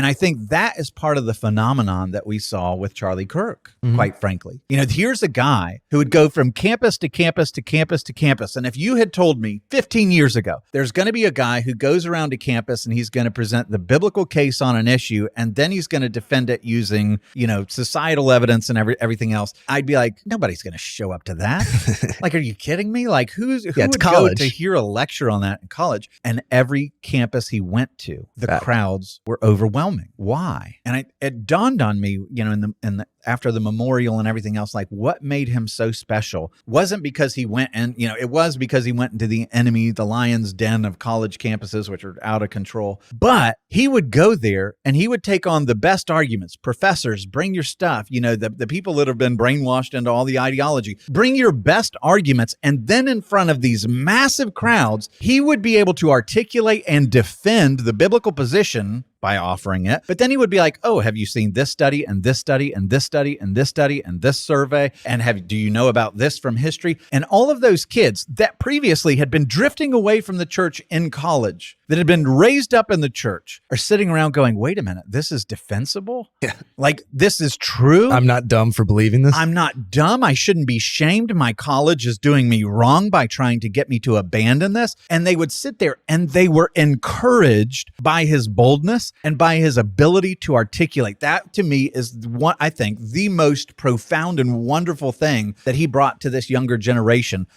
And I think that is part of the phenomenon that we saw with Charlie Kirk, quite frankly. Here's a guy who would go from campus to campus to campus to campus. And if you had told me 15 years ago, there's going to be a guy who goes around to campus and he's going to present the biblical case on an issue, and then he's going to defend it using, societal evidence and everything else, I'd be like, nobody's going to show up to that. Like, are you kidding me? Like, who would go to hear a lecture on that in college? And every campus he went to, the crowds were overwhelming. Why? And it dawned on me, after the memorial and everything else, like, what made him so special wasn't because he went and, it was because he went into the lion's den of college campuses, which are out of control. But he would go there and he would take on the best arguments. Professors, bring your stuff. The people that have been brainwashed into all the ideology, bring your best arguments. And then in front of these massive crowds, he would be able to articulate and defend the biblical position by offering it. But then he would be like, oh, have you seen this study and this study and this study and this study and this survey? And do you know about this from history? And all of those kids that previously had been drifting away from the church in college, that had been raised up in the church, are sitting around going, wait a minute, this is defensible? Yeah. Like, this is true? I'm not dumb for believing this. I'm not dumb. I shouldn't be shamed. My college is doing me wrong by trying to get me to abandon this. And they would sit there and they were encouraged by his boldness and by his ability to articulate. That, to me, is what I think the most profound and wonderful thing that he brought to this younger generation,